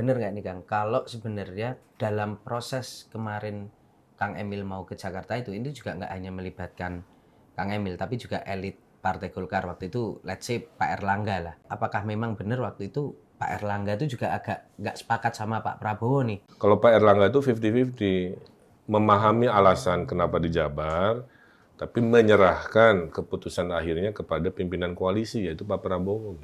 bener nggak nih Kang, kalau sebenarnya dalam proses kemarin Kang Emil mau ke Jakarta itu, ini juga nggak hanya melibatkan Kang Emil, tapi juga elit Partai Golkar waktu itu, let's say Pak Erlangga lah. Apakah memang benar waktu itu Pak Erlangga itu juga agak nggak sepakat sama Pak Prabowo nih? Kalau Pak Erlangga itu 50-50, memahami alasan kenapa di Jabar, tapi menyerahkan keputusan akhirnya kepada pimpinan koalisi, yaitu Pak Prabowo.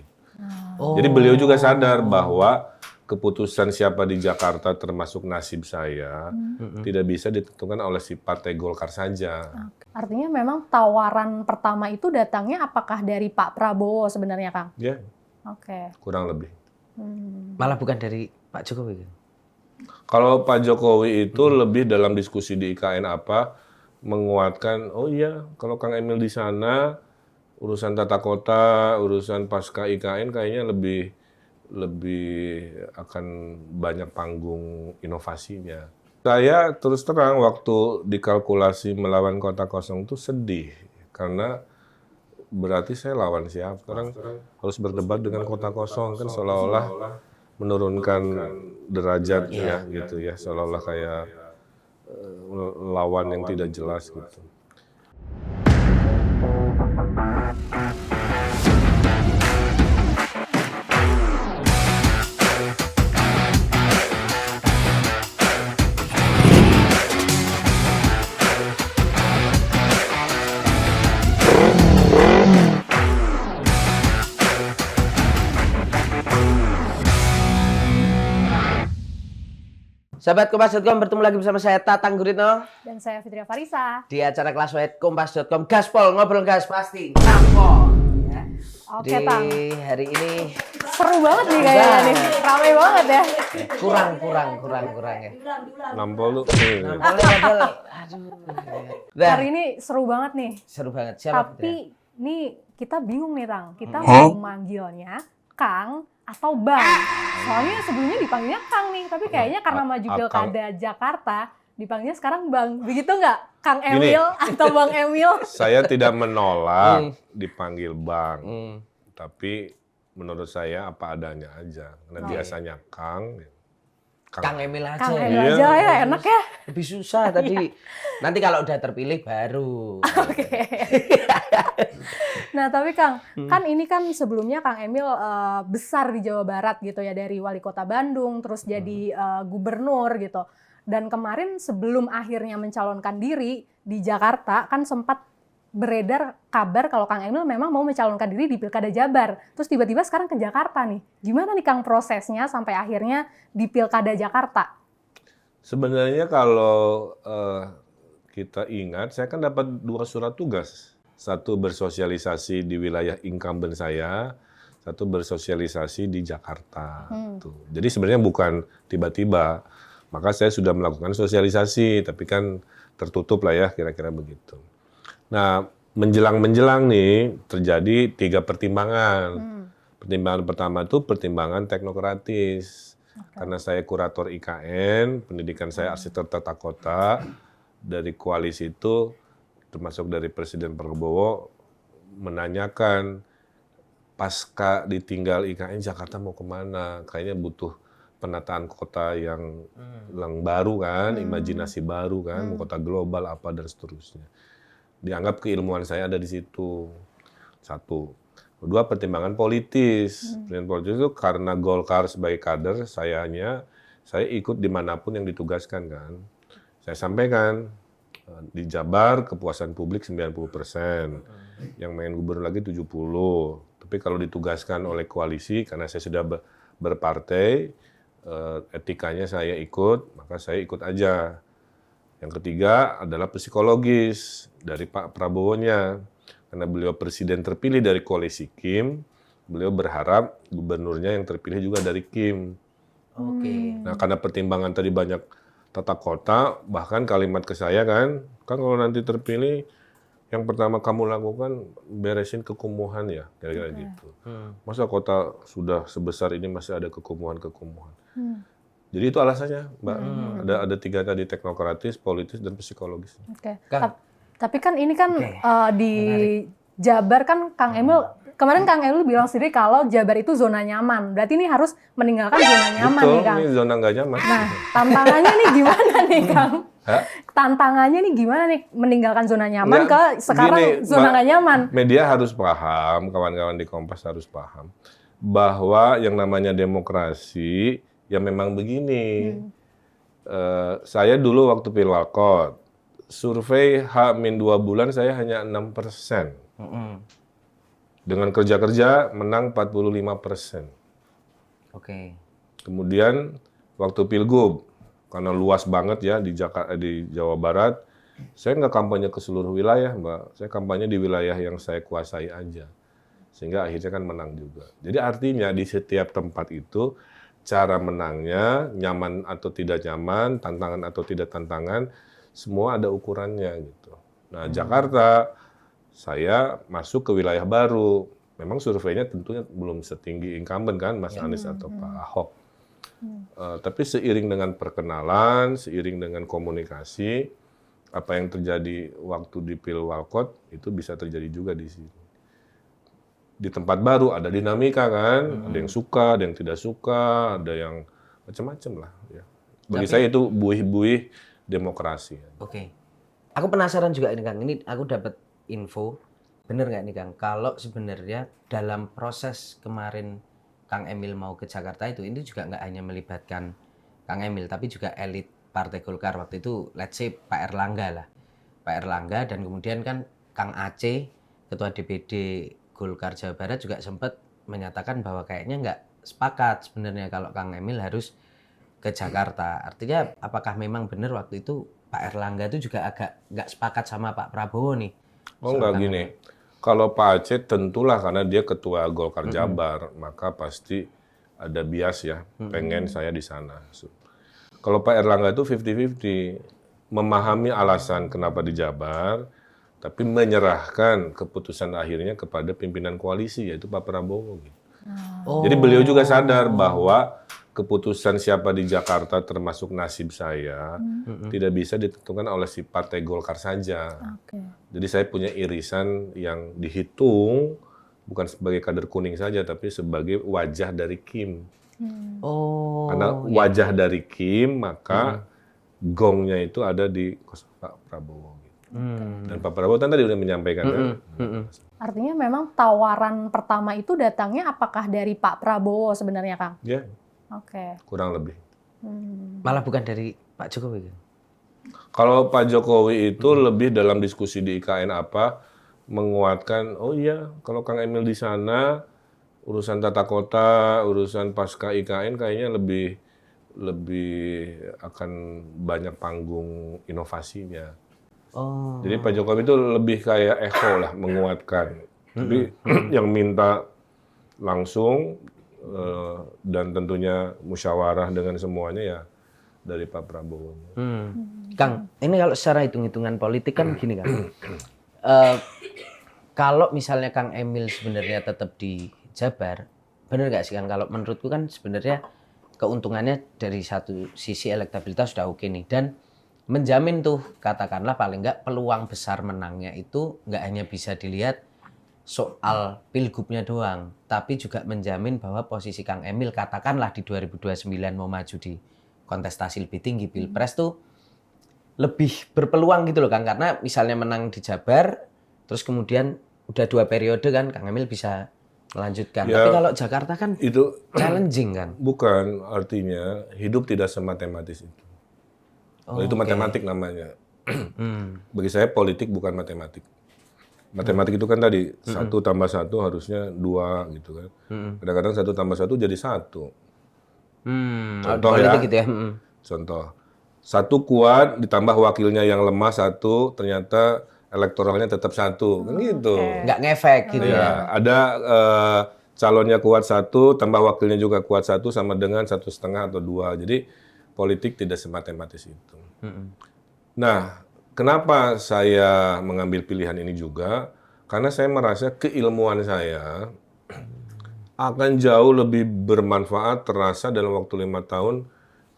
Jadi beliau juga sadar bahwa keputusan siapa di Jakarta termasuk nasib saya tidak bisa ditentukan oleh si Partai Golkar saja. Artinya memang tawaran pertama itu datangnya apakah dari Pak Prabowo sebenarnya, Kang? Ya, Oke. kurang lebih. Malah bukan dari Pak Jokowi kan? Kalau Pak Jokowi itu lebih dalam diskusi di IKN menguatkan, oh iya kalau Kang Emil di sana, urusan tata kota, urusan pasca IKN kayaknya lebih akan banyak panggung inovasinya. Saya terus terang waktu dikalkulasi melawan kota kosong itu sedih karena berarti saya lawan siapa? Sekarang harus berdebat dengan kota kosong kan seolah-olah menurunkan derajatnya gitu ya, seolah-olah kayak lawan yang tidak jelas gitu. Sahabat Kompas.com, bertemu lagi bersama saya Tatang Guritno Dan saya Fitria Farisa. di acara Classwide Kompas.com. Gaspol, ngobrol gas pasti ngampol. Ya. Oke, Tang. Hari ini Seru banget nih kayaknya nih. Ramai banget ya. kurang ya. Nampol lu. Nampolnya padahal, aduh. Nah, Hari ini seru banget nih. seru banget. Siapa? Tapi nih kita bingung nih, Tang. Kita mau manggilnya Kang atau Bang. Soalnya sebelumnya dipanggilnya Kang nih, tapi kayaknya karena maju Pilkada Jakarta dipanggilnya sekarang Bang. Begitu nggak, Kang Emil atau Bang Emil? Saya tidak menolak dipanggil Bang, tapi menurut saya apa adanya aja. Karena biasanya Kang Emil aja. Kang ya. Emil aja ya, enak ya. Lebih susah tadi. Nanti kalau udah terpilih baru. Oke. Nah, tapi Kang, kan ini kan sebelumnya Kang Emil besar di Jawa Barat gitu ya, dari wali kota Bandung, terus jadi gubernur gitu. Dan kemarin sebelum akhirnya mencalonkan diri di Jakarta, kan sempat beredar kabar kalau Kang Emil memang mau mencalonkan diri di Pilkada Jabar. Terus tiba-tiba sekarang ke Jakarta nih. Gimana nih Kang prosesnya sampai akhirnya di Pilkada Jakarta? Sebenarnya kalau kita ingat, saya kan dapat 2 surat tugas. Satu bersosialisasi di wilayah incumbent saya, satu bersosialisasi di Jakarta. Tuh. Jadi sebenarnya bukan tiba-tiba, maka saya sudah melakukan sosialisasi, tapi kan tertutup lah ya, kira-kira begitu. Nah, menjelang nih terjadi 3 pertimbangan. Pertimbangan pertama itu pertimbangan teknokratis. Karena saya kurator IKN, pendidikan saya arsitek tata kota, dari koalisi itu termasuk dari Presiden Prabowo menanyakan pasca ditinggal IKN Jakarta mau kemana, kayaknya butuh penataan kota yang baru kan, imajinasi baru kan, kota global apa dan seterusnya. Dianggap keilmuan saya ada di situ. Satu. Kedua, pertimbangan politis. Pertimbangan politis itu karena Golkar sebagai kader, saya ikut dimanapun yang ditugaskan kan. Saya sampaikan, di Jabar kepuasan publik 90%, yang main gubernur lagi 70%. Tapi kalau ditugaskan oleh koalisi, karena saya sudah berpartai, etikanya saya ikut, maka saya ikut aja. Yang ketiga adalah psikologis dari Pak Prabowo-nya. Karena beliau presiden terpilih dari koalisi Kim, beliau berharap gubernurnya yang terpilih juga dari Kim. Oke. Nah, karena pertimbangan tadi banyak tata kota, bahkan kalimat ke saya kan kalau nanti terpilih, yang pertama kamu lakukan beresin kekumuhan ya, kira-kira gitu. Masa kota sudah sebesar ini masih ada kekumuhan. Jadi itu alasannya, Mbak. Ada 3 tadi, teknokratis, politis, dan psikologis. Oke. Tapi kan ini kan di Jabar kan Kang Emil kemarin Kang Emil bilang sendiri kalau Jabar itu zona nyaman. Berarti ini harus meninggalkan zona nyaman Betul, nih Kang. ini zona nggak nyaman. Nah, tantangannya nih gimana nih Kang? Hah? Tantangannya nih gimana nih meninggalkan zona nyaman Nggak, ke sekarang gini, zona nggak nyaman? Media harus paham, kawan-kawan di Kompas harus paham bahwa yang namanya demokrasi ya memang begini. Saya dulu waktu Pilwalkot, survei H-2 bulan saya hanya 6%. Dengan kerja-kerja menang 45%. Oke. Kemudian waktu Pilgub, karena luas banget ya di Jawa Barat, saya nggak kampanye ke seluruh wilayah, Mbak. Saya kampanye di wilayah yang saya kuasai aja. Sehingga akhirnya kan menang juga. Jadi artinya di setiap tempat itu, cara menangnya, nyaman atau tidak nyaman, tantangan atau tidak tantangan, semua ada ukurannya gitu. Nah, Jakarta, saya masuk ke wilayah baru. Memang surveinya tentunya belum setinggi incumbent kan, Mas Anies atau Pak Ahok. Tapi seiring dengan perkenalan, seiring dengan komunikasi, apa yang terjadi waktu di Pilwalkot itu bisa terjadi juga di sini. Di tempat baru ada dinamika kan, ada yang suka, ada yang tidak suka, ada yang macam-macam lah. Ya. Bagi saya itu buih-buih demokrasi. Oke. Aku penasaran juga ini Kang. Ini aku dapat info, bener nggak nih Kang? Kalau sebenarnya dalam proses kemarin Kang Emil mau ke Jakarta itu, ini juga nggak hanya melibatkan Kang Emil, tapi juga elit Partai Golkar waktu itu, let's say Pak Erlangga lah. Pak Erlangga dan kemudian kan Kang Aceh, Ketua DPD Golkar Jawa Barat juga sempat menyatakan bahwa kayaknya nggak sepakat sebenarnya kalau Kang Emil harus ke Jakarta. Artinya apakah memang benar waktu itu Pak Erlangga itu juga agak nggak sepakat sama Pak Prabowo nih? Oh enggak gini, kalau Pak Aceh tentulah karena dia ketua Golkar Jabar, maka pasti ada bias ya, pengen saya di sana. Kalau Pak Erlangga itu 50-50, memahami alasan kenapa di Jabar, tapi menyerahkan keputusan akhirnya kepada pimpinan koalisi, yaitu Pak Prabowo. Jadi beliau juga sadar bahwa keputusan siapa di Jakarta termasuk nasib saya tidak bisa ditentukan oleh si partai Golkar saja. Jadi saya punya irisan yang dihitung bukan sebagai kader kuning saja tapi sebagai wajah dari Kim. Karena wajah dari Kim maka gongnya itu ada di Pak Prabowo. Dan Pak Prabowo tadi udah menyampaikan kan. Artinya memang tawaran pertama itu datangnya apakah dari Pak Prabowo sebenarnya Kang? Ya. Oke. Kurang lebih. Malah bukan dari Pak Jokowi. Kalau Pak Jokowi itu lebih dalam diskusi di IKN apa menguatkan, oh iya kalau Kang Emil di sana urusan tata kota, urusan pasca IKN kayaknya lebih akan banyak panggung inovasinya. Jadi Pak Jokowi itu lebih kayak echo lah menguatkan. Tapi yang minta langsung dan tentunya musyawarah dengan semuanya ya dari Pak Prabowo. Kang, ini kalau secara hitung-hitungan politik kan gini Kang. Kalau misalnya Kang Emil sebenarnya tetap di Jabar, benar nggak sih Kang? Kalau menurutku kan sebenarnya keuntungannya dari satu sisi elektabilitas sudah oke nih dan menjamin tuh katakanlah paling nggak peluang besar menangnya itu nggak hanya bisa dilihat soal pilgubnya doang, tapi juga menjamin bahwa posisi Kang Emil katakanlah di 2029 mau maju di kontestasi lebih tinggi Pilpres tuh lebih berpeluang gitu loh Kang, karena misalnya menang di Jabar, terus kemudian udah 2 periode kan Kang Emil bisa melanjutkan. Ya, tapi kalau Jakarta kan itu challenging kan? Bukan, artinya hidup tidak sematematis itu. Itu matematik namanya. Bagi saya politik bukan matematik. Matematik itu kan tadi 1 tambah 1 harusnya 2 gitu kan. Kadang-kadang 1 tambah 1 jadi 1. Contoh ya. Gitu ya. Contoh. 1 kuat ditambah wakilnya yang lemah 1 ternyata elektoralnya tetap 1 kan gitu. Nggak ngefek gitu ya. Ada calonnya kuat 1 tambah wakilnya juga kuat 1 sama dengan 1,5 atau 2. Jadi politik tidak sematematis itu. Nah, kenapa saya mengambil pilihan ini juga? Karena saya merasa keilmuan saya akan jauh lebih bermanfaat terasa dalam waktu 5 tahun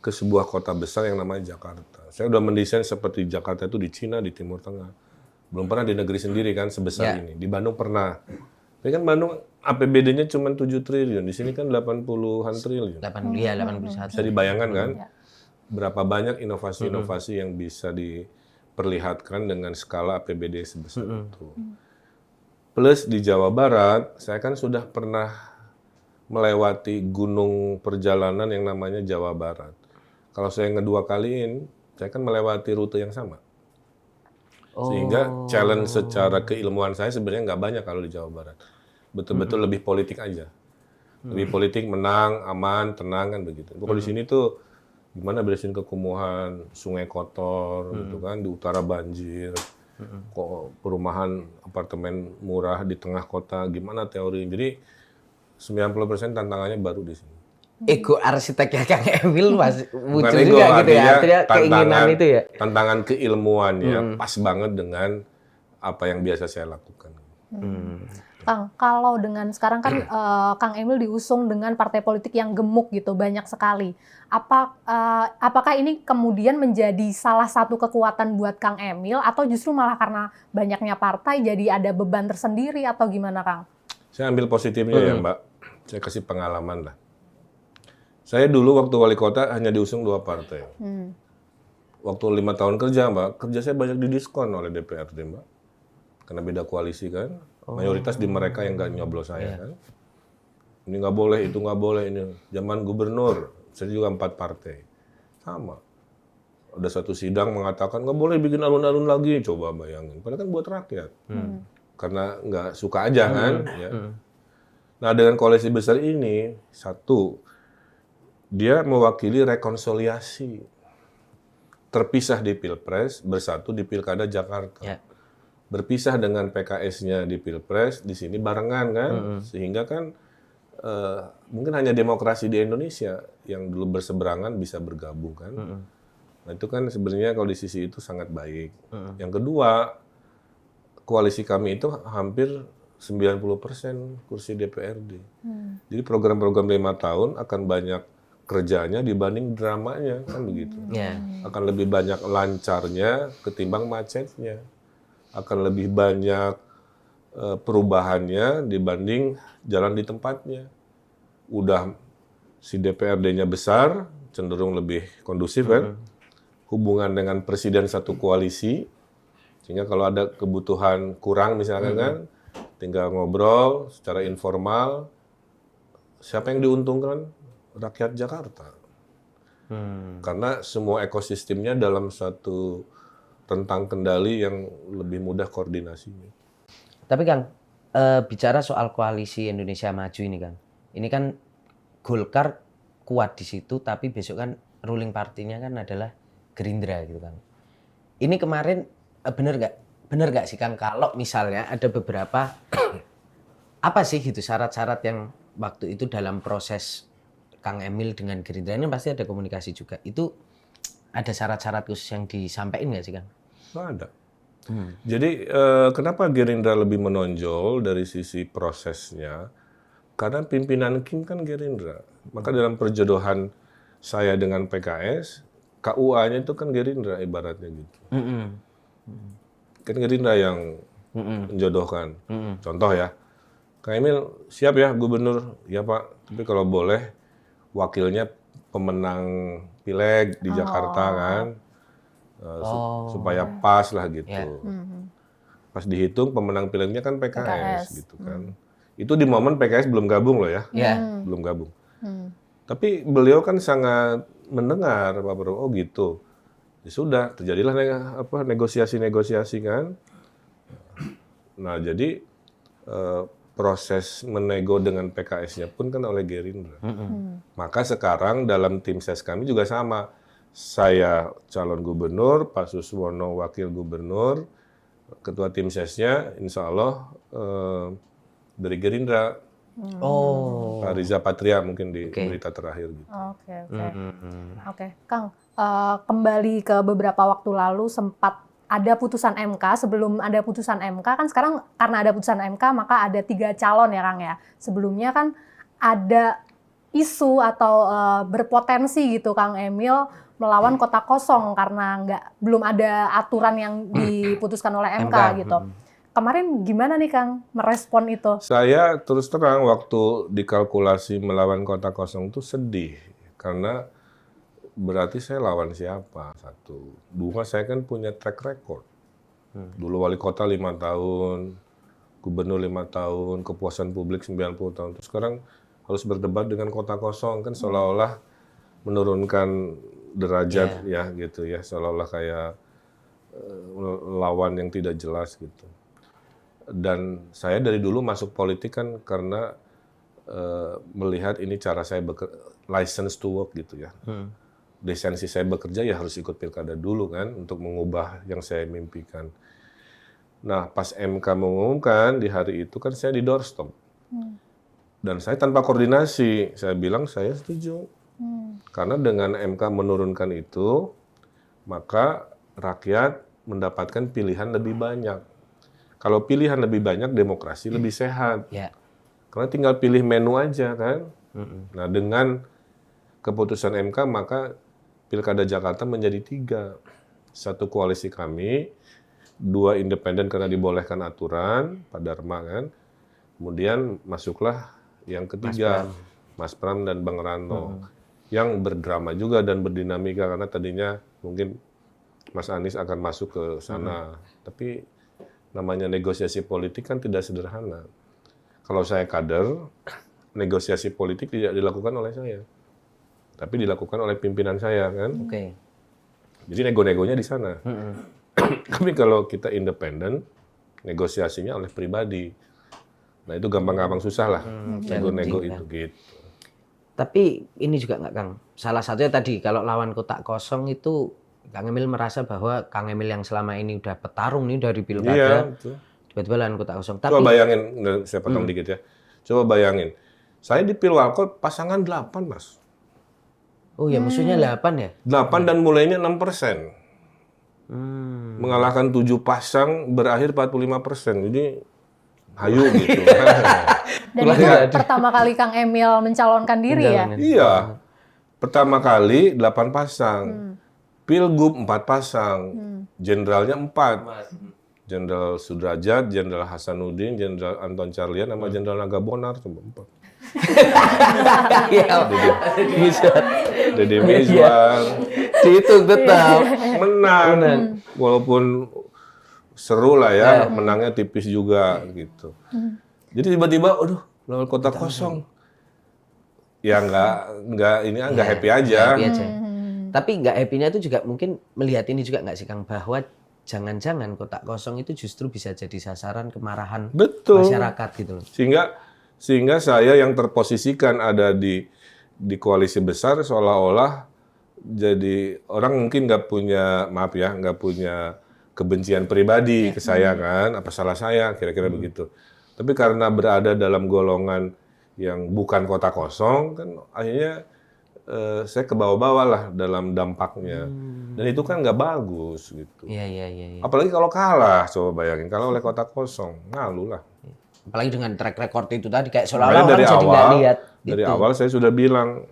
ke sebuah kota besar yang namanya Jakarta. Saya udah mendesain seperti Jakarta itu di Cina, di Timur Tengah. Belum pernah di negeri sendiri kan sebesar ini. Di Bandung pernah. Tapi kan Bandung APBD-nya cuma 7 triliun, di sini kan 80-an triliun. 81. Bisa dibayangkan kan? Ya. Berapa banyak inovasi-inovasi yang bisa diperlihatkan dengan skala APBD sebesar itu. Plus di Jawa Barat, saya kan sudah pernah melewati gunung perjalanan yang namanya Jawa Barat. Kalau saya ngedua kaliin, saya kan melewati rute yang sama. Sehingga challenge secara keilmuan saya sebenarnya nggak banyak kalau di Jawa Barat. Betul-betul lebih politik aja. Lebih politik, menang, aman, tenang kan begitu. Kalau di sini tuh gimana beresin kekumuhan, sungai kotor gitu kan, di utara banjir. Kok perumahan apartemen murah di tengah kota, gimana teori. Jadi 90% tantangannya baru di sini. Ego arsiteknya Kang Emil masih muncul Bukan ego, juga gitu ya. artinya Artinya keinginan itu ya. Tantangan keilmuannya pas banget dengan apa yang biasa saya lakukan. Kang, kalau dengan sekarang kan Kang Emil diusung dengan partai politik yang gemuk gitu, banyak sekali. Apakah ini kemudian menjadi salah satu kekuatan buat Kang Emil atau justru malah karena banyaknya partai jadi ada beban tersendiri atau gimana, Kang? Saya ambil positifnya ya Mbak, saya kasih pengalaman lah. Saya dulu waktu wali kota hanya diusung 2 partai. Waktu 5 tahun kerja Mbak, kerja saya banyak didiskon oleh DPRD Mbak. Karena beda koalisi kan, mayoritas di mereka yang nggak nyoblos saya kan. Ini nggak boleh, itu nggak boleh, ini. Zaman gubernur, saya juga 4 partai. Sama. Ada satu sidang mengatakan nggak boleh bikin alun-alun lagi, coba bayangin. Padahal kan buat rakyat. Karena nggak suka aja kan. Ya. Nah dengan koalisi besar ini, satu, dia mewakili rekonsiliasi. Terpisah di Pilpres, bersatu di Pilkada Jakarta. Ya. Berpisah dengan PKS-nya di Pilpres, di sini barengan kan. Sehingga kan mungkin hanya demokrasi di Indonesia yang dulu berseberangan bisa bergabung kan. Nah itu kan sebenarnya kalau di sisi itu sangat baik. Yang kedua, koalisi kami itu hampir 90% kursi DPRD. Jadi program-program 5 tahun akan banyak kerjanya dibanding dramanya kan begitu. Akan lebih banyak lancarnya ketimbang macetnya. Akan lebih banyak perubahannya dibanding jalan di tempatnya. Udah si DPRD-nya besar, cenderung lebih kondusif kan. Hubungan dengan presiden satu koalisi, sehingga kalau ada kebutuhan kurang misalkan kan, tinggal ngobrol secara informal. Siapa yang diuntungkan? Rakyat Jakarta. Karena semua ekosistemnya dalam satu rentang kendali yang lebih mudah koordinasinya. Tapi Kang, bicara soal koalisi Indonesia Maju ini Kang, ini kan Golkar kuat di situ, tapi besok kan ruling partinya kan adalah Gerindra gitu Kang. Ini kemarin bener nggak sih Kang kalau misalnya ada beberapa apa sih gitu syarat-syarat yang waktu itu dalam proses Kang Emil dengan Gerindra ini pasti ada komunikasi juga. Itu ada syarat-syarat khusus yang disampaikan nggak sih Kang? Nggak ada. Jadi kenapa Gerindra lebih menonjol dari sisi prosesnya? Karena pimpinan Kim kan Gerindra. Maka dalam perjodohan saya dengan PKS, KUA-nya itu kan Gerindra ibaratnya gitu. Kan Gerindra yang menjodohkan. Contoh ya, Kang Emil siap ya gubernur? Ya Pak, tapi kalau boleh wakilnya pemenang pileg di Jakarta kan. Supaya pas lah gitu. Pas dihitung pemenang pilegnya kan PKS gitu kan. Itu di momen PKS belum gabung loh ya. Belum gabung. Tapi beliau kan sangat mendengar Pak Prabowo, oh gitu. Ya sudah, terjadilah negosiasi-negosiasi kan. Nah, jadi proses menego dengan PKS-nya pun kan oleh Gerindra. Maka sekarang dalam tim ses kami juga sama. Saya calon gubernur, Pak Suswono wakil gubernur, ketua tim sesnya insya Allah dari Gerindra. Pak Riza Patria mungkin di berita terakhir gitu. Oke, Kang, kembali ke beberapa waktu lalu sempat ada putusan MK. Sebelum ada putusan MK kan sekarang karena ada putusan MK maka ada 3 calon ya Kang ya. Sebelumnya kan ada isu atau berpotensi gitu Kang Emil melawan kota kosong karena belum ada aturan yang diputuskan oleh MK gitu. kemarin gimana nih Kang merespon itu? Saya terus terang waktu dikalkulasi melawan kota kosong itu sedih karena berarti saya lawan siapa? Satu, dua saya kan punya track record. Dulu wali kota 5 tahun, gubernur 5 tahun, kepuasan publik 90 tahun. Terus sekarang harus berdebat dengan kota kosong kan seolah-olah menurunkan derajat ya gitu ya, seolah-olah kayak lawan yang tidak jelas gitu. Dan saya dari dulu masuk politik kan karena melihat ini cara saya license to work gitu ya. Lisensi saya bekerja ya harus ikut pilkada dulu kan untuk mengubah yang saya mimpikan. Nah pas MK mengumumkan di hari itu kan saya di doorstop. Dan saya tanpa koordinasi, saya bilang saya setuju. Karena dengan MK menurunkan itu, maka rakyat mendapatkan pilihan lebih banyak. Kalau pilihan lebih banyak, demokrasi lebih sehat. Ya. Karena tinggal pilih menu aja kan. Nah dengan keputusan MK maka Pilkada Jakarta menjadi 3. 1 koalisi kami, 2 independen karena dibolehkan aturan, Pak Dharma kan. Kemudian masuklah yang ketiga, Mas Pram dan Bang Rano. Yang berdrama juga dan berdinamika karena tadinya mungkin Mas Anies akan masuk ke sana. Tapi namanya negosiasi politik kan tidak sederhana. Kalau saya kader, negosiasi politik tidak dilakukan oleh saya. Tapi dilakukan oleh pimpinan saya kan. Oke. Jadi nego-negonya di sana. Tapi kalau kita independen, negosiasinya oleh pribadi. Nah itu gampang-gampang susah lah. Nego-nego itu gitu. Tapi ini juga nggak Kang, salah satunya tadi kalau lawan kotak kosong itu Kang Emil merasa bahwa Kang Emil yang selama ini udah petarung nih dari pilkada, Iya, betul. tiba-tiba lawan kotak kosong. Coba Tapi bayangin, saya potong dikit ya. Coba bayangin, saya di Pilwalkot pasangan 8 Mas. oh ya musuhnya 8 ya? 8 dan mulainya 6%. Mengalahkan 7 pasang berakhir 45%. Jadi hayu gitu. Dan itu pertama kali Kang Emil mencalonkan diri ya? Iya. Pertama kali 8 pasang. Pilgub 4 pasang. Jenderalnya 4. Jenderal Sudrajat, Jenderal Hasanuddin, Jenderal Anton Carlyan, sama Jenderal Nagabonar coba 4. Deddy Mizwar. Dihitung tetap. Menang. Walaupun seru lah ya, menangnya tipis juga gitu. Jadi tiba-tiba, aduh, lawan kota kosong. Ya nggak happy aja. Happy aja. Tapi nggak happy-nya itu juga mungkin melihat ini juga nggak sih Kang, bahwa jangan-jangan kotak kosong itu justru bisa jadi sasaran kemarahan masyarakat gitu loh. Sehingga saya yang terposisikan ada di koalisi besar seolah-olah jadi orang mungkin nggak punya kebencian pribadi ke saya kan, apa salah saya kira-kira begitu. Tapi karena berada dalam golongan yang bukan kota kosong kan akhirnya saya ke bawah-bawah lah dalam dampaknya. Dan itu kan nggak bagus gitu. Iya. Apalagi kalau kalah, coba bayangin kalau oleh kota kosong, malu lah. Apalagi dengan track record itu tadi kayak seolah-olah Makanya orang jadi nggak lihat. dari awal saya sudah bilang,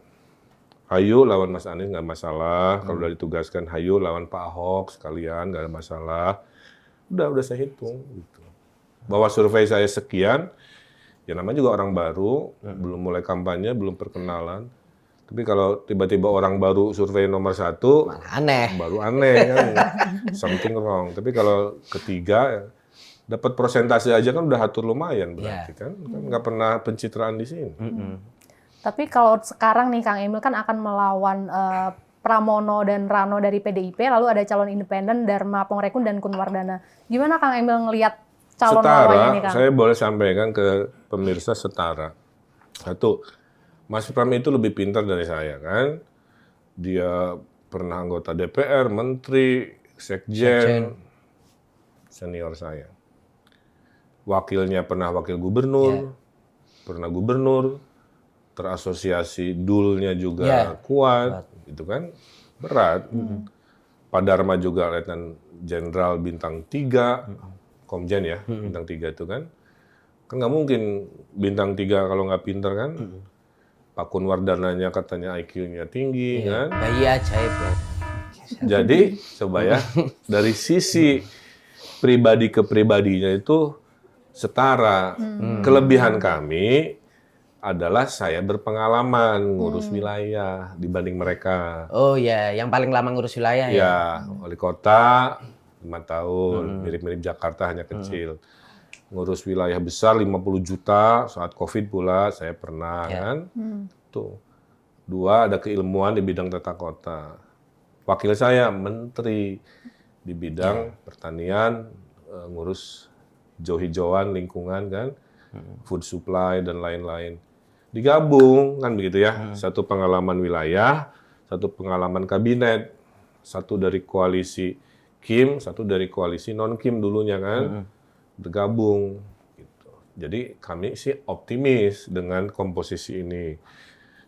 ayo lawan Mas Anies nggak masalah. Kalau udah ditugaskan, ayo lawan Pak Ahok sekalian nggak ada masalah. Udah saya hitung. Gitu. Bahwa survei saya sekian, ya namanya juga orang baru, belum mulai kampanye, belum perkenalan. Tapi kalau tiba-tiba orang baru survei nomor 1, Aneh. baru aneh kan, something wrong. Tapi kalau ketiga, dapat persentase aja kan udah atur lumayan berarti kan nggak pernah pencitraan di sini. Tapi kalau sekarang nih Kang Emil kan akan melawan Pramono dan Rano dari PDIP, lalu ada calon independen Dharma Pongrekun dan Kunwardana. Gimana Kang Emil ngelihat calon lawannya nih Kang? Saya boleh sampaikan ke pemirsa setara. Satu, Mas Pram itu lebih pintar dari saya kan. Dia pernah anggota DPR, menteri, sekjen, senior saya. Wakilnya pernah wakil gubernur, pernah gubernur, terasosiasi dulnya juga kuat, itu kan berat. Pak Dharma juga Letnan Jenderal bintang 3, Komjen ya, bintang 3 itu kan nggak mungkin bintang 3 kalau nggak pinter kan. Pak Kunwardananya katanya IQ-nya tinggi kan. Bayi ajaib ya. Jadi coba ya dari sisi pribadi ke pribadinya itu setara. Kelebihan kami adalah saya berpengalaman ngurus wilayah dibanding mereka. Oh ya, yang paling lama ngurus wilayah ya. Ya, wali kota 5 tahun, mirip-mirip Jakarta hanya kecil. Ngurus wilayah besar 50 juta saat Covid pula saya pernah kan. Tuh. 2 ada keilmuan di bidang tata kota. Wakil saya menteri di bidang pertanian, ngurus hijau-hijauan lingkungan kan, food supply dan lain-lain. Digabung kan begitu ya, satu pengalaman wilayah, satu pengalaman kabinet, satu dari koalisi Kim, satu dari koalisi non Kim dulunya kan, bergabung. Gitu. Jadi kami sih optimis dengan komposisi ini.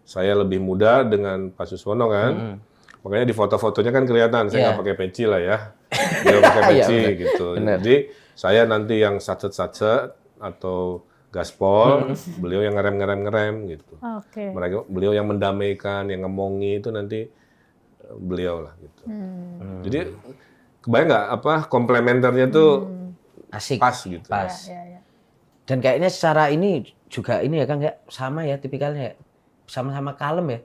Saya lebih muda dengan Pak Suswono kan, makanya di foto-fotonya kan kelihatan saya nggak pakai peci lah ya, dia pakai peci gitu. Jadi saya nanti yang sacet-sacet atau gaspol, beliau yang ngerem gitu. Oke. Beliau yang mendamaikan, yang ngemongi itu nanti beliau lah gitu. Jadi kebayang nggak apa komplementernya tuh Asik. pas gitu. Pas. Ya. Dan kayaknya secara ini juga ini ya kan nggak sama ya tipikalnya ya. Sama-sama kalem ya.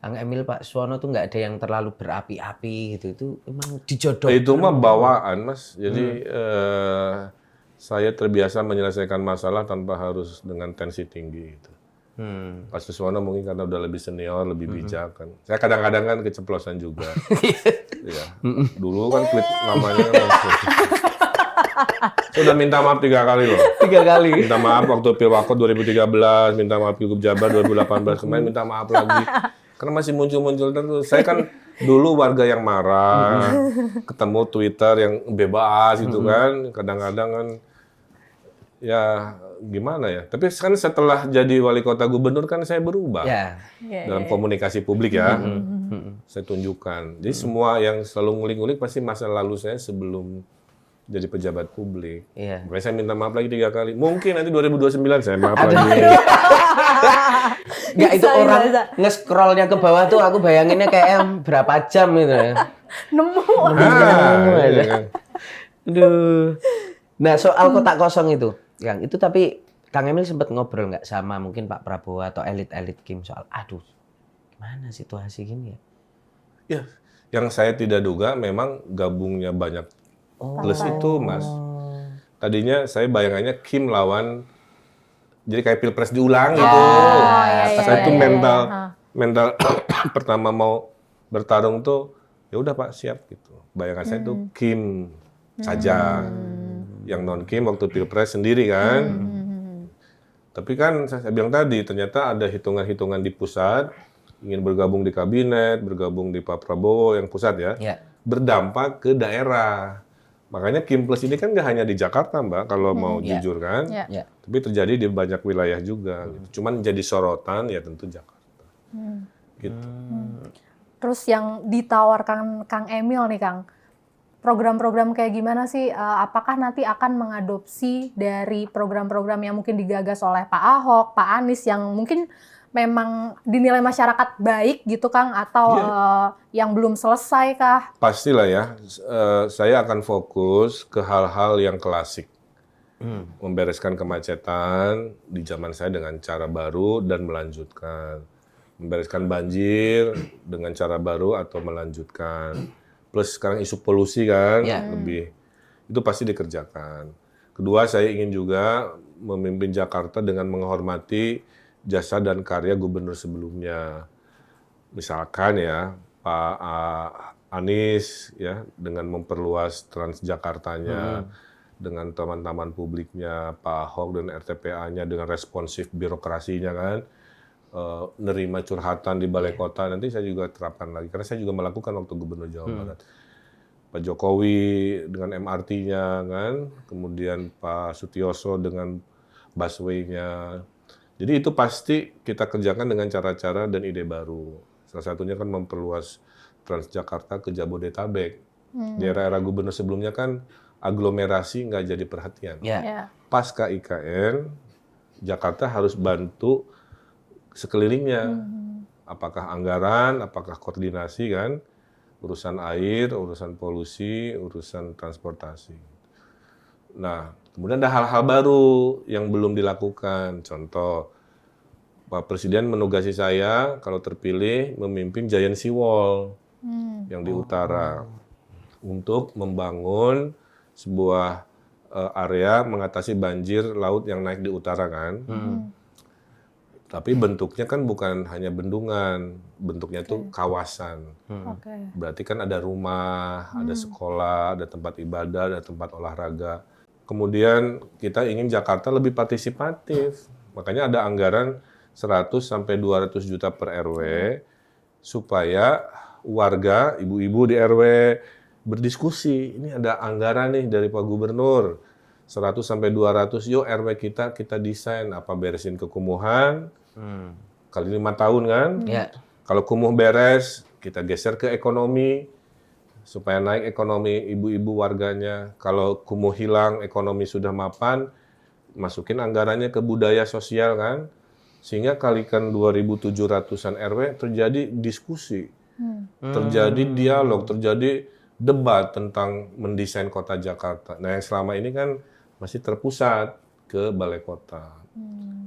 Kang Emil Pak Suswono tuh nggak ada yang terlalu berapi-api gitu. Itu emang dijodohkan. Itu mah bawaan Mas. Jadi saya terbiasa menyelesaikan masalah tanpa harus dengan tensi tinggi gitu. Pak Suswono mungkin karena udah lebih senior, lebih bijak kan. Saya kadang-kadang kan keceplosan juga. Iya. Dulu kan klip namanya kan saya udah minta maaf 3 kali loh. 3 kali. Minta maaf waktu Pilwakot 2013, minta maaf Pilgub Jabar 2018, kemarin minta maaf lagi. Karena masih muncul-muncul terus. Saya kan dulu warga yang marah, ketemu Twitter yang bebas gitu kan. Kadang-kadang kan ya gimana ya. Tapi kan setelah jadi wali kota gubernur kan saya berubah. Ya. Dalam komunikasi publik ya. Saya tunjukkan. Jadi semua yang selalu ngulik-ngulik pasti masa lalu saya sebelum jadi pejabat publik. Iya. Makanya saya minta maaf lagi 3 kali. Mungkin nanti 2029 saya maaf lagi. Nggak, itu Bisa, orang bisa. nge-scrollnya ke bawah tuh aku bayanginnya kayak berapa jam gitu ya. Nemu. Iya kan. Aduh. Nah, soal kotak kosong itu, Kang, itu tapi Kang Emil sempat ngobrol nggak sama mungkin Pak Prabowo atau elit-elit Kim soal, aduh, gimana situasi gini ya? Ya, yang saya tidak duga memang gabungnya banyak plus itu, Mas. Tadinya saya bayangannya Kim lawan, jadi kayak Pilpres diulang gitu. Saya tuh mental pertama mau bertarung tuh, ya udah Pak siap gitu. Bayangan saya tuh Kim saja, yang non Kim waktu Pilpres sendiri kan. Tapi kan saya bilang tadi, ternyata ada hitungan-hitungan di pusat, ingin bergabung di kabinet, bergabung di Pak Prabowo yang pusat ya, berdampak ke daerah. Makanya Kim Plus ini kan nggak hanya di Jakarta Mbak, kalau mau jujur kan, tapi terjadi di banyak wilayah juga. Gitu. Cuman jadi sorotan ya tentu Jakarta. Gitu. Terus yang ditawarkan Kang Emil nih Kang, program-program kayak gimana sih? Apakah nanti akan mengadopsi dari program-program yang mungkin digagas oleh Pak Ahok, Pak Anies yang mungkin memang dinilai masyarakat baik gitu Kang, atau yang belum selesai kah? Pastilah ya, saya akan fokus ke hal-hal yang klasik. Membereskan kemacetan di zaman saya dengan cara baru dan melanjutkan. Membereskan banjir dengan cara baru atau melanjutkan. Plus sekarang isu polusi kan, lebih itu pasti dikerjakan. Kedua, saya ingin juga memimpin Jakarta dengan menghormati jasa dan karya gubernur sebelumnya. Misalkan ya, Pak Anies ya dengan memperluas Transjakartanya, dengan taman-taman publiknya, Pak Ahok dan RTPA-nya dengan responsif birokrasinya kan, nerima curhatan di balai kota, nanti saya juga terapkan lagi. Karena saya juga melakukan waktu gubernur Jawa Barat. Pak Jokowi dengan MRT-nya kan, kemudian Pak Sutioso dengan busway-nya. Jadi itu pasti kita kerjakan dengan cara-cara dan ide baru. Salah satunya kan memperluas Transjakarta ke Jabodetabek. Di era-era gubernur sebelumnya kan aglomerasi nggak jadi perhatian. Pasca IKN, Jakarta harus bantu sekelilingnya. Apakah anggaran, apakah koordinasi kan, urusan air, urusan polusi, urusan transportasi. Nah, kemudian ada hal-hal baru yang belum dilakukan. Contoh, Pak Presiden menugasi saya kalau terpilih memimpin Giant Sea Wall yang di utara untuk membangun sebuah area mengatasi banjir laut yang naik di utara kan. Tapi bentuknya kan bukan hanya bendungan, bentuknya tuh kawasan. Oke. Berarti kan ada rumah, ada sekolah, ada tempat ibadah, ada tempat olahraga. Kemudian kita ingin Jakarta lebih partisipatif. Makanya ada anggaran 100 sampai 200 juta per RW supaya warga, ibu-ibu di RW berdiskusi. Ini ada anggaran nih dari Pak Gubernur. 100 sampai 200, yuk RW kita desain apa beresin kekumuhan. Kali 5 tahun kan. Ya. Kalau kumuh beres, kita geser ke ekonomi supaya naik ekonomi ibu-ibu warganya. Kalau kumuh hilang, ekonomi sudah mapan, masukin anggarannya ke budaya sosial kan. Sehingga kalikan 2.700-an RW terjadi diskusi, terjadi dialog, terjadi debat tentang mendesain kota Jakarta. Nah yang selama ini kan masih terpusat ke balai kota.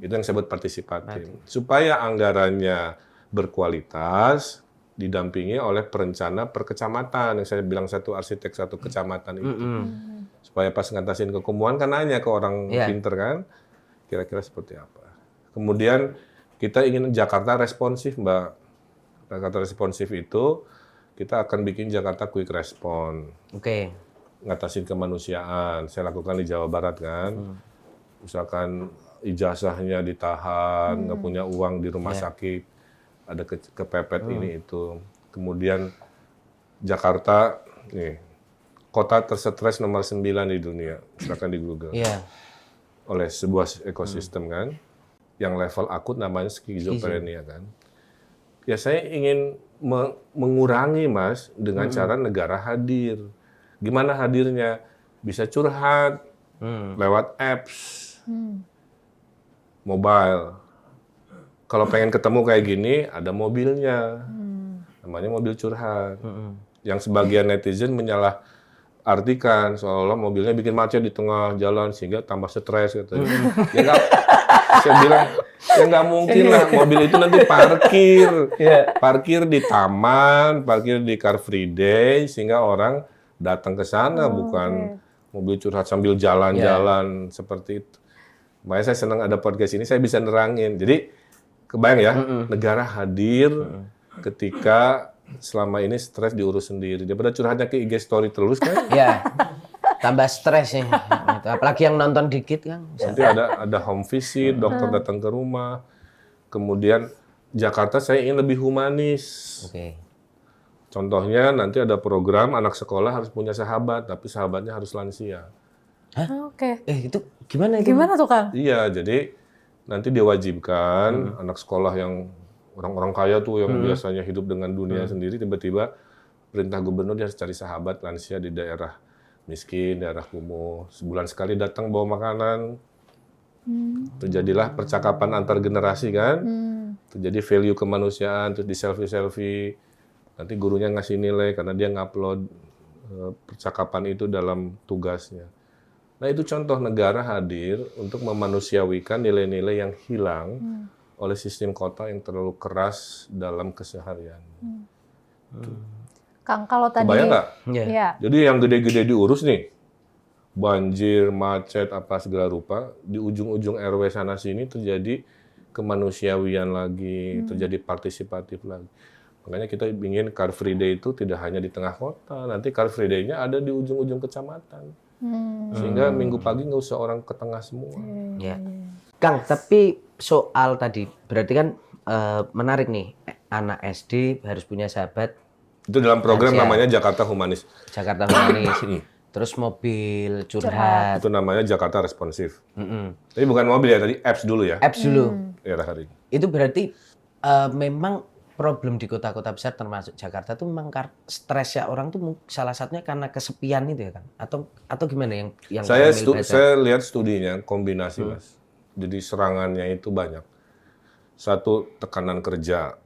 Itu yang saya sebut partisipatif. Supaya anggarannya berkualitas, didampingi oleh perencana per kecamatan. Yang saya bilang satu arsitek satu kecamatan itu. Supaya pas ngatasin kekumuhan kan nanya ke orang pinter kan, kira-kira seperti apa. Kemudian kita ingin Jakarta responsif, Mbak. Jakarta responsif itu kita akan bikin Jakarta quick respon. Oke. Ngatasin kemanusiaan. Saya lakukan di Jawa Barat kan. Misalkan ijazahnya ditahan, nggak punya uang di rumah sakit, ada kepepet ini itu. Kemudian Jakarta, nih, kota tersetres nomor 9 di dunia, silakan di Google. Iya. Oleh sebuah ekosistem kan, yang level akut namanya skizofrenia kan. Ya saya ingin mengurangi Mas dengan cara negara hadir. Gimana hadirnya? Bisa curhat lewat apps. Mobile. Kalau pengen ketemu kayak gini, ada mobilnya. Namanya mobil curhat. Yang sebagian netizen menyalah artikan seolah-olah mobilnya bikin macet di tengah jalan sehingga tambah stres katanya. Ya nggak, saya bilang ya nggak mungkin lah, mobil itu nanti parkir di taman, parkir di Car Free Day sehingga orang datang ke sana, bukan mobil curhat sambil jalan-jalan seperti itu. Makanya saya senang ada podcast ini, saya bisa nerangin. Jadi kebayang ya, negara hadir ketika selama ini stres diurus sendiri. Daripada curhatnya ke IG story terus kan. Ya. Tambah stres ya. Apalagi yang nonton dikit kan. Nanti ada home visit, dokter datang ke rumah. Kemudian Jakarta saya ingin lebih humanis. Oke. Contohnya nanti ada program anak sekolah harus punya sahabat, tapi sahabatnya harus lansia. Oke. Itu gimana itu? Gimana tuh Kang? Iya, jadi nanti diwajibkan anak sekolah yang orang-orang kaya tuh yang biasanya hidup dengan dunia sendiri, tiba-tiba perintah gubernur dia harus cari sahabat lansia di daerah miskin, daerah kumuh. Sebulan sekali datang bawa makanan. Terjadilah percakapan antar generasi kan. Terjadi value kemanusiaan, terus di selfie-selfie. Nanti gurunya ngasih nilai karena dia ngupload percakapan itu dalam tugasnya. Nah itu contoh negara hadir untuk memanusiawikan nilai-nilai yang hilang oleh sistem kota yang terlalu keras dalam keseharian. Kang, kalau tadi Kebayang nggak? Iya. Jadi yang gede-gede diurus nih, banjir, macet, apa segala rupa, di ujung-ujung RW sana sini terjadi kemanusiawian lagi, terjadi partisipatif lagi. Makanya kita ingin Car Free Day itu tidak hanya di tengah kota, nanti Car Free Day-nya ada di ujung-ujung kecamatan. Sehingga minggu pagi nggak usah orang ke tengah semua. Ya. Kang, tapi soal tadi berarti kan menarik nih, anak SD harus punya sahabat. Itu dalam program Lansia. namanya Jakarta Humanis. Jakarta Humanis. Terus mobil curhat. Itu namanya Jakarta Responsif. Tapi bukan mobil ya, tadi apps dulu ya. Apps dulu. Era hari. Itu berarti memang problem di kota-kota besar termasuk Jakarta tuh memang stresnya orang tuh salah satunya karena kesepian itu ya kan? Atau gimana yang Saya lihat studinya kombinasi Mas. Jadi serangannya itu banyak. Satu, tekanan kerja.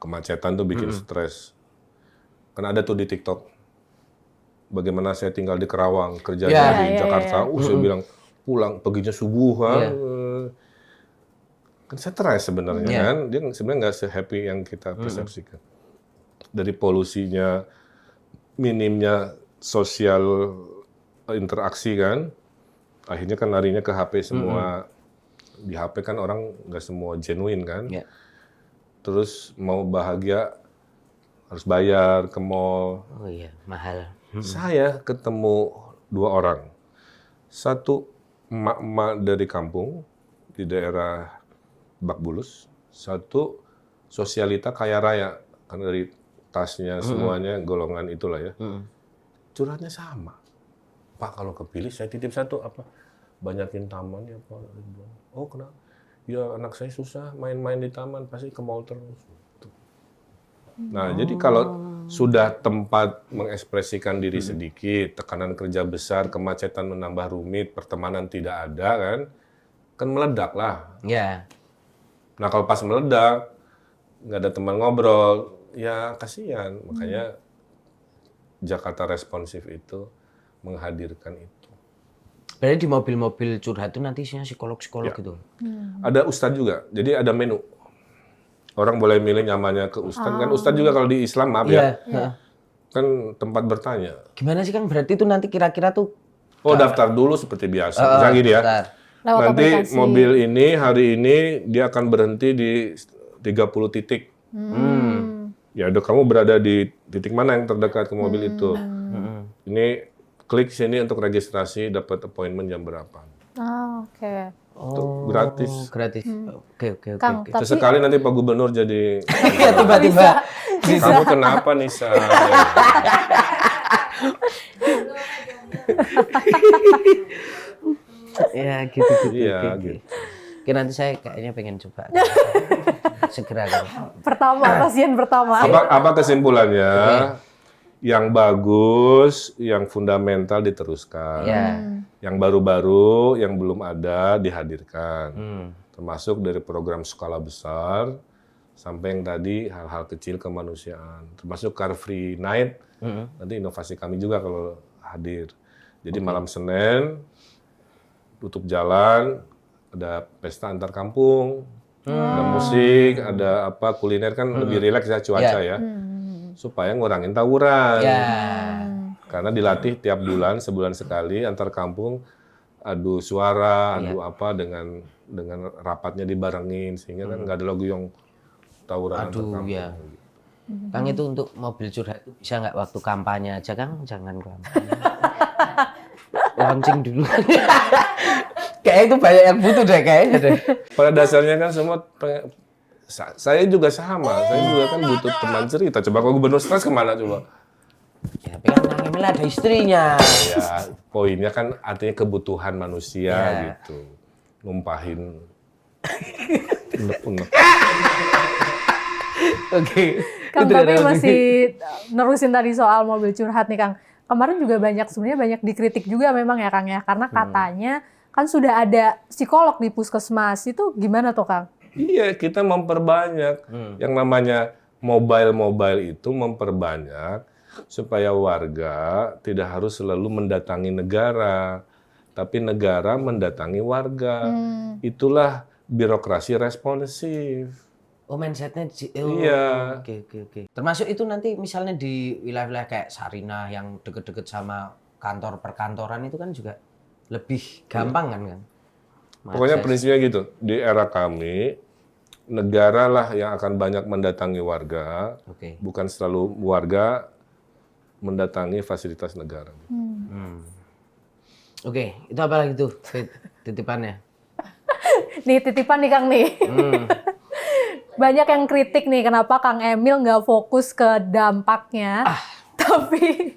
Kemacetan tuh bikin stres. Kan ada tuh di TikTok. bagaimana saya tinggal di Kerawang, kerja Ya. di Jakarta. Saya bilang pulang paginya subuh kan. Kan stres sebenarnya kan. Dia sebenarnya nggak se-happy yang kita persepsikan. Dari polusinya, minimnya sosial interaksi kan. Akhirnya kan larinya ke HP semua. Di HP kan orang nggak semua genuine kan. Ya. Terus mau bahagia harus bayar ke mall. Oh iya, mahal. Saya ketemu 2 orang. Satu emak-emak dari kampung di daerah Bak Bulus. Satu sosialita kaya raya. Karena dari tasnya semuanya golongan itulah ya. Curhatnya sama. Pak, kalau kepilih saya titip satu apa? Banyakin taman ya Pak. Oh kenapa? Ya anak saya susah main-main di taman, pasti ke mall terus. Nah, jadi kalau sudah tempat mengekspresikan diri sedikit, tekanan kerja besar, kemacetan menambah rumit, pertemanan tidak ada kan meledak lah. Ya. Nah, kalau pas meledak, nggak ada teman ngobrol, ya kasihan. Makanya Jakarta Responsif itu menghadirkan itu. Berarti di mobil-mobil curhat itu nanti isinya psikolog-psikolog Ya. gitu. Ada ustadz juga, jadi ada menu. Orang boleh milih nyamannya ke ustadz. Kan ustadz juga kalau di Islam, maaf ya, kan tempat bertanya. Gimana sih Kang? Berarti itu nanti kira-kira tuh Oh, daftar dulu seperti biasa. Misalnya gini ya. bentar. Lewat Nanti aplikasi. mobil ini hari ini dia akan berhenti di 30 titik. Ya udah kamu berada di titik mana yang terdekat ke mobil itu. Ini klik sini untuk registrasi, dapat appointment jam berapa. Oke. Oh, gratis. Gratis. Oke. Kang, tapi Sesekali nanti Pak Gubernur jadi, Iya, tiba-tiba. kamu kenapa Nisa? Ya, gitu. Iya, Oke. gitu. Oke, nanti saya kayaknya pengen coba. Segera kan. pasien pertama. Apa kesimpulannya? Yang bagus, yang fundamental diteruskan. Ya. Yang baru-baru, yang belum ada dihadirkan. Hmm. Termasuk dari program skala besar, sampai yang tadi hal-hal kecil kemanusiaan. Termasuk Car Free Night, nanti inovasi kami juga kalau hadir. Jadi malam Senin, tutup jalan, ada pesta antar kampung, ada musik, ada apa kuliner kan lebih rileks ya cuaca ya. Supaya ngurangin tawuran. Ya. Karena dilatih tiap bulan, sebulan sekali antar kampung adu suara, adu apa dengan rapatnya dibarengin sehingga kan nggak ada lagu yang tawuran antar Aduh, kampung. ya. Kang, itu untuk mobil curhat itu bisa nggak waktu kampanye aja, Kang? Jangan kampanye. Launching dulu. Kayak itu banyak yang butuh deh kayaknya deh. Pada dasarnya kan semua saya juga sama, saya juga kan butuh teman cerita. Coba kalau gubernur stres kemana coba? Ya, tapi kan Kang Emil ada istrinya. Ya, poinnya kan artinya kebutuhan manusia Ya. gitu. Numpahin unek-unek. Oke. Kang, Itu tapi ada lagi. masih nerusin tadi soal mobil curhat nih Kang. Kemarin juga sebenarnya banyak dikritik juga memang ya Kang ya. Karena katanya kan sudah ada psikolog di puskesmas. Itu gimana tuh Kang? Iya, kita memperbanyak. Yang namanya mobile itu memperbanyak supaya warga tidak harus selalu mendatangi negara, tapi negara mendatangi warga. Itulah birokrasi responsif. Oh, mindsetnya Iya. Oke. Termasuk itu nanti misalnya di wilayah-wilayah kayak Sarinah yang deket-deket sama kantor perkantoran itu kan juga lebih gampang kan? Pokoknya Mengakses. prinsipnya gitu. Di era kami, negara lah yang akan banyak mendatangi warga, Oke. bukan selalu warga mendatangi fasilitas negara. Oke, itu apa lagi tuh titipannya? Nih titipan nih Kang nih. Banyak yang kritik nih kenapa Kang Emil nggak fokus ke dampaknya, tapi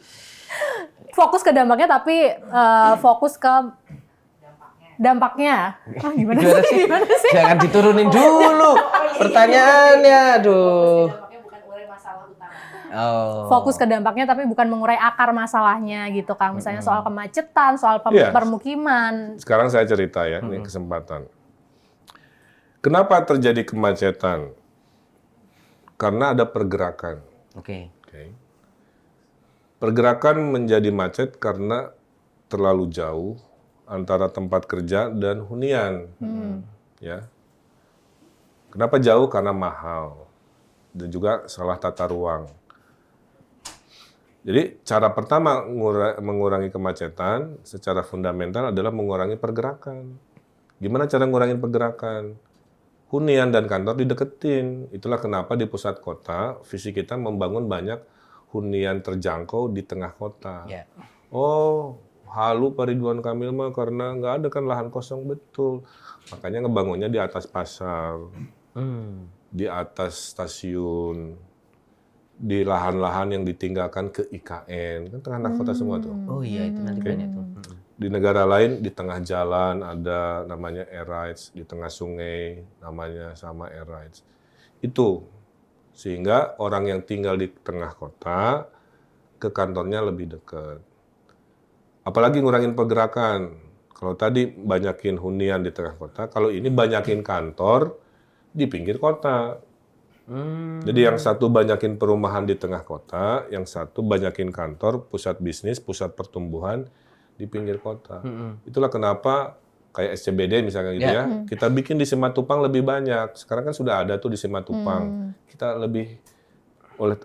fokus ke dampaknya tapi fokus ke dampaknya. Gimana sih? Gimana sih? Jangan diturunin dulu pertanyaannya, aduh. Oh. Fokus ke dampaknya tapi bukan mengurai akar masalahnya gitu Kang. Misalnya soal kemacetan, soal Iya. permukiman. Sekarang saya cerita ya, ini kesempatan. Kenapa terjadi kemacetan? Karena ada pergerakan. Oke. Oke. Pergerakan menjadi macet karena terlalu jauh antara tempat kerja dan hunian. Ya. Kenapa jauh? Karena mahal. Dan juga salah tata ruang. Jadi cara pertama mengurangi kemacetan secara fundamental adalah mengurangi pergerakan. Gimana cara mengurangi pergerakan? Hunian dan kantor dideketin. Itulah kenapa di pusat kota visi kita membangun banyak hunian terjangkau di tengah kota. Ya. Oh, halu Pak Ridwan Kamil mah karena nggak ada kan lahan kosong, betul. Makanya ngebangunnya di atas pasar, di atas stasiun, di lahan-lahan yang ditinggalkan ke IKN, kan tengah kota semua tuh. Oh iya, itu nanti banyak tuh. Di negara lain di tengah jalan ada namanya air rights, di tengah sungai namanya sama air rights. Itu sehingga orang yang tinggal di tengah kota ke kantornya lebih dekat. Apalagi ngurangin pergerakan. Kalau tadi banyakin hunian di tengah kota, kalau ini banyakin kantor di pinggir kota. Jadi yang satu banyakin perumahan di tengah kota, yang satu banyakin kantor, pusat bisnis, pusat pertumbuhan di pinggir kota. Itulah kenapa kayak SCBD misalnya gitu ya, kita bikin di Simatupang lebih banyak. Sekarang kan sudah ada tuh di Simatupang. Kita lebih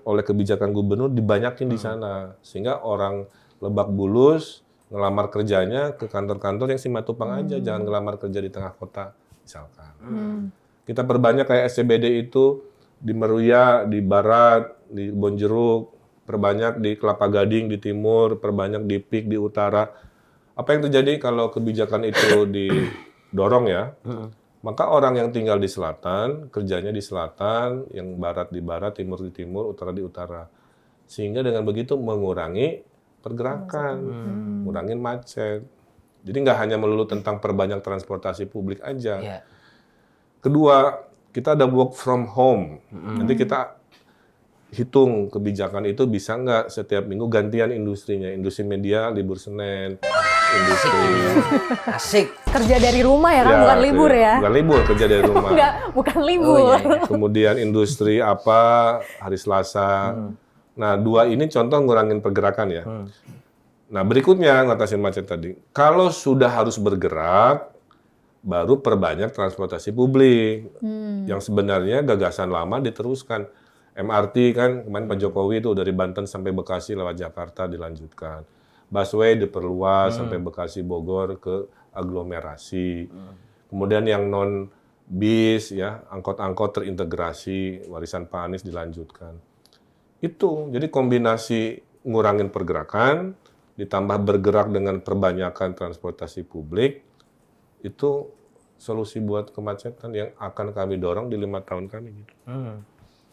oleh kebijakan gubernur dibanyakin di sana, sehingga orang Lebak Bulus ngelamar kerjanya ke kantor-kantor yang Simatupang aja, jangan ngelamar kerja di tengah kota misalkan. Kita perbanyak kayak SCBD itu di Meruya, di barat, di Bonjeruk, perbanyak di Kelapa Gading di timur, perbanyak di Pik di utara. Apa yang terjadi kalau kebijakan itu didorong ya? Maka orang yang tinggal di selatan, kerjanya di selatan, yang barat di barat, timur di timur, utara di utara. Sehingga dengan begitu mengurangi pergerakan, ngurangin macet. Jadi nggak hanya melulu tentang perbanyak transportasi publik aja. Ya. Kedua, kita ada work from home. Nanti kita hitung kebijakan itu bisa nggak setiap minggu gantian industrinya. Industri media libur Senin, industri Asik. Kerja dari rumah ya kan, bukan libur ya? Bukan libur, kerja dari rumah. Enggak, bukan libur. Oh, iya, iya. Kemudian industri apa hari Selasa. Nah, dua ini contoh ngurangin pergerakan ya. Nah, berikutnya ngatasin macet tadi. Kalau sudah harus bergerak, baru perbanyak transportasi publik. Yang sebenarnya gagasan lama diteruskan. MRT kan kemarin Pak Jokowi itu dari Banten sampai Bekasi lewat Jakarta dilanjutkan. Busway diperluas sampai Bekasi Bogor ke aglomerasi. Kemudian yang non bis ya, angkot-angkot terintegrasi, warisan Pak Anies dilanjutkan. Itu jadi kombinasi ngurangin pergerakan ditambah bergerak dengan perbanyakan transportasi publik itu solusi buat kemacetan yang akan kami dorong di 5 tahun kami gitu.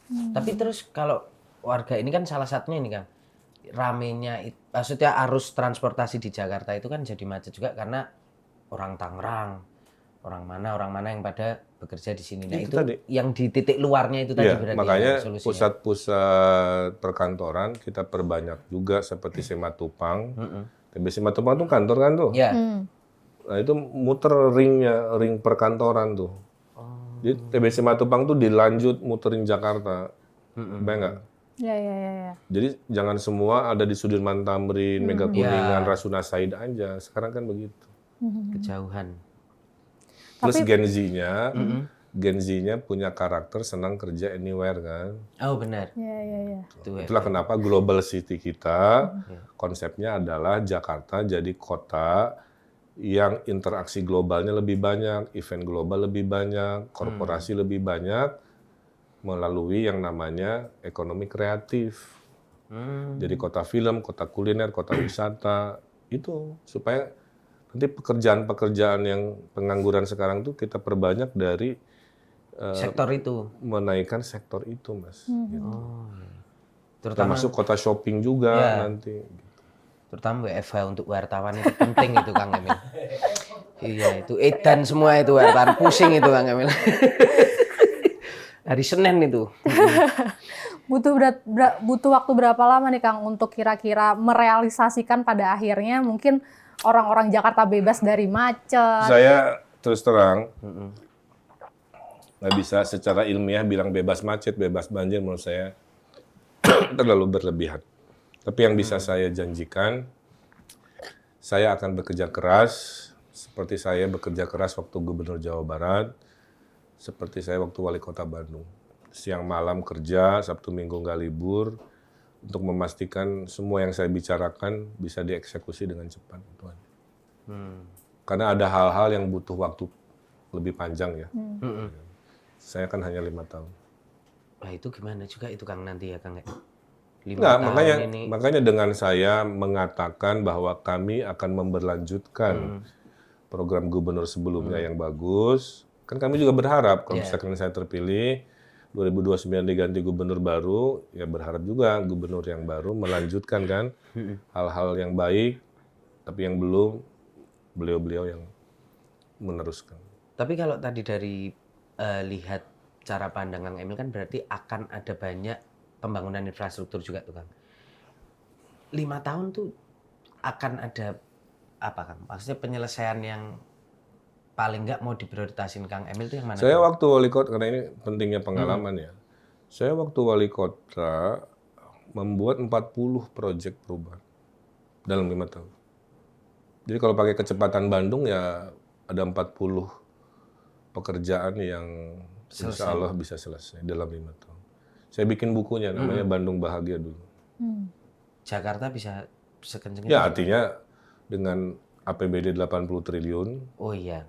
Tapi terus kalau warga ini kan salah satunya ini kan ramenya, maksudnya arus transportasi di Jakarta itu kan jadi macet juga karena orang Tangerang, orang mana yang pada bekerja di sini. Nah itu tadi. yang di titik luarnya itu tadi Ya, berarti makanya solusinya. pusat-pusat perkantoran kita perbanyak juga seperti Simatupang. TB Simatupang tuh kantor kan tuh. Ya. Nah itu muter ring perkantoran tuh. Jadi TB Simatupang tuh dilanjut muterin Jakarta. Bayang nggak? Ya. Jadi jangan semua ada di Sudirman Tamrin, Mega Kuningan, Rasuna Said aja. Sekarang kan begitu. Kejauhan. Plus Gen Z-nya punya karakter senang kerja anywhere kan. Oh benar. Ya. Itulah kenapa global city kita konsepnya adalah Jakarta jadi kota yang interaksi globalnya lebih banyak, event global lebih banyak, korporasi lebih banyak melalui yang namanya ekonomi kreatif. Jadi kota film, kota kuliner, kota wisata itu supaya nanti pekerjaan-pekerjaan yang pengangguran sekarang tuh kita perbanyak dari Sektor itu. menaikkan sektor itu, Mas. Gitu. Terutama Termasuk kota shopping juga nanti. terutama WFH untuk wartawan itu penting itu Kang Emil. Iya itu edan semua itu wartawan pusing itu Kang Emil. Hari Senin itu. Butuh waktu berapa lama nih Kang untuk kira-kira merealisasikan pada akhirnya mungkin orang-orang Jakarta bebas dari macet? Saya terus terang nggak bisa secara ilmiah bilang bebas macet, bebas banjir menurut saya terlalu berlebihan. Tapi yang bisa saya janjikan, saya akan bekerja keras, seperti saya bekerja keras waktu Gubernur Jawa Barat, seperti saya waktu Wali Kota Bandung. Siang malam kerja, Sabtu Minggu nggak libur, untuk memastikan semua yang saya bicarakan bisa dieksekusi dengan cepat, Tuhan. Karena ada hal-hal yang butuh waktu lebih panjang ya. Saya kan hanya 5 tahun. Wah itu gimana juga itu Kang nanti ya Kang? 5 Nah, tahun ini. makanya dengan saya mengatakan bahwa kami akan memberlanjutkan program gubernur sebelumnya yang bagus. Kan kami juga berharap kalau misalkan saya terpilih 2029 diganti gubernur baru, ya berharap juga gubernur yang baru melanjutkan kan hal-hal yang baik, tapi yang belum beliau-beliau yang meneruskan. Tapi kalau tadi dari lihat cara pandang Kang Emil kan berarti akan ada banyak pembangunan infrastruktur juga tuh Kang. 5 tahun tuh akan ada apa Kang? Maksudnya penyelesaian yang paling nggak mau diprioritasin Kang Emil itu yang mana? Saya waktu wali kota, karena ini pentingnya pengalaman ya. Saya waktu wali kota membuat 40 proyek perubahan dalam 5 tahun. Jadi kalau pakai kecepatan Bandung ya ada 40 pekerjaan yang insya Allah bisa selesai dalam 5 tahun. Saya bikin bukunya namanya Bandung Bahagia dulu. Jakarta bisa sekencang Ya artinya dengan APBD 80 triliun, Oh iya.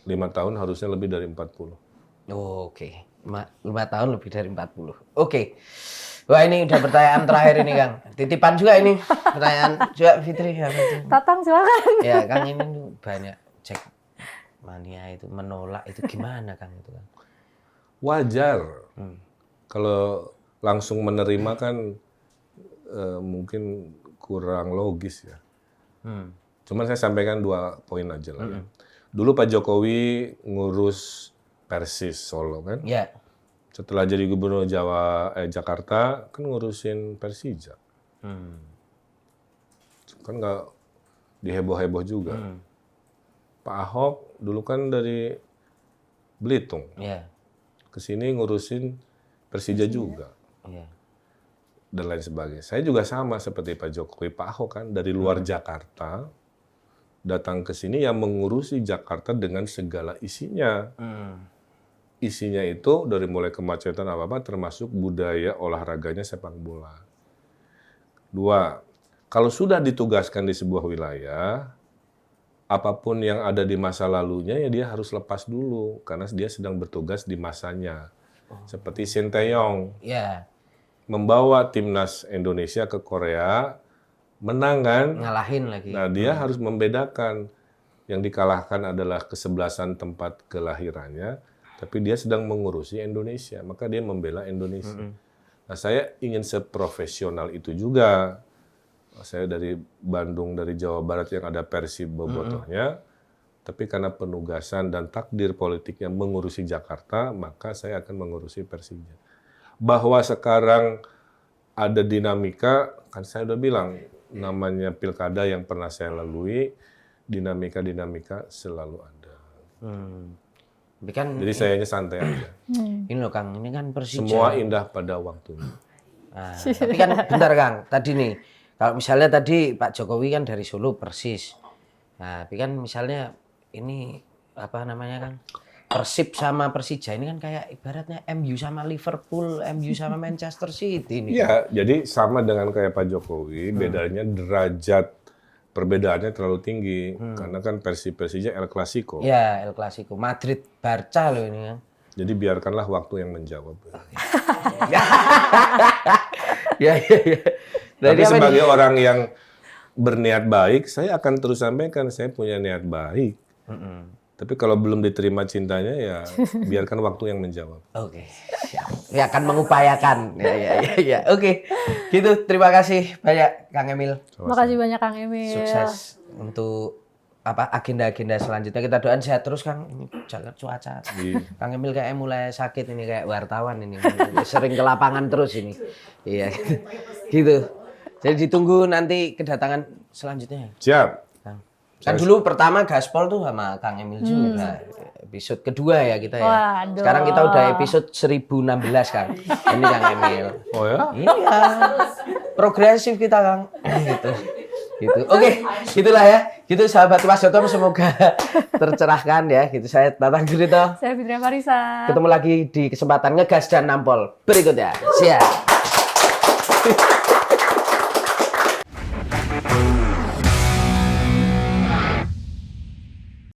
5 tahun harusnya lebih dari 40. Oh, oke. 5 tahun lebih dari 40. Oke. Wah ini udah pertanyaan terakhir ini Kang. Titipan juga ini. Pertanyaan juga Fitri. Ya, Fitri. Tatang silakan. Ya Kang ini banyak cek mania itu menolak itu gimana Kang itu Kang? Wajar. Kalau langsung menerima kan mungkin kurang logis ya. Cuman saya sampaikan 2 poin aja lah ya. Dulu Pak Jokowi ngurus Persis Solo kan. Ya. Setelah jadi gubernur Jakarta kan ngurusin Persija. Kan nggak diheboh-heboh juga. Pak Ahok dulu kan dari Belitung. Ya. Kesini ngurusin Persija juga. Ya. Dan lain sebagainya. Saya juga sama seperti Pak Jokowi, Pak Ahok kan dari luar Jakarta datang ke sini yang mengurusi Jakarta dengan segala isinya. Isinya itu dari mulai kemacetan apa-apa termasuk budaya olahraganya sepak bola. 2, kalau sudah ditugaskan di sebuah wilayah, apapun yang ada di masa lalunya ya dia harus lepas dulu karena dia sedang bertugas di masanya. Seperti Sinteyong. Ya. Membawa timnas Indonesia ke Korea, menang kan? Ngalahin lagi. Nah, dia harus membedakan. Yang dikalahkan adalah kesebelasan tempat kelahirannya, tapi dia sedang mengurusi Indonesia, maka dia membela Indonesia. Nah, saya ingin seprofesional itu juga. Saya dari Bandung, dari Jawa Barat yang ada Persib bobotohnya, tapi karena penugasan dan takdir politiknya mengurusi Jakarta, maka saya akan mengurusi Persija. Bahwa sekarang ada dinamika, kan saya udah bilang, namanya pilkada yang pernah saya lalui, dinamika-dinamika selalu ada. Tapi kan Jadi sayanya santai aja. ini loh Kang, ini kan Persija. Semua indah pada waktunya. Nah, tapi kan bentar Kang, tadi nih, kalau misalnya tadi Pak Jokowi kan dari Solo Persis. Nah, tapi kan misalnya ini apa namanya Kang? Persib sama Persija ini kan kayak ibaratnya MU sama Liverpool, MU sama Manchester City ini. Iya, jadi sama dengan kayak Pak Jokowi, bedanya derajat perbedaannya terlalu tinggi. Karena kan Persija El Clasico. Ya, El Clasico. Madrid Barca loh ini kan. Jadi biarkanlah waktu yang menjawab. Ya. Tapi sebagai orang yang berniat baik, saya akan terus sampaikan saya punya niat baik. Tapi kalau belum diterima cintanya ya biarkan waktu yang menjawab. Oke, siap. Ya akan mengupayakan. Ya. Oke. Gitu, terima kasih banyak Kang Emil. Makasih banyak Kang Emil. Sukses untuk apa agenda-agenda selanjutnya. Kita doain sehat terus Kang. Ini jaga cuaca. Kang Emil kayak mulai sakit ini kayak wartawan ini. Sering ke lapangan terus ini. Iya. Gitu. Jadi ditunggu nanti kedatangan selanjutnya. Siap. Kan dulu pertama gaspol tuh sama Kang Emil juga. Episode kedua ya kita ya. Waduh. Sekarang kita udah episode 1016 Kang. Ini Kang Emil. Oh ya? Iya. progresif kita Kang. Gitu. Gitu. Oke, gitulah ya. Gitu sahabat Mas Yotom, semoga tercerahkan ya. Gitu saya Tatang Gurito. Saya Fitria Farisa. Ketemu lagi di kesempatan Ngegas dan Nampol berikutnya. Siap.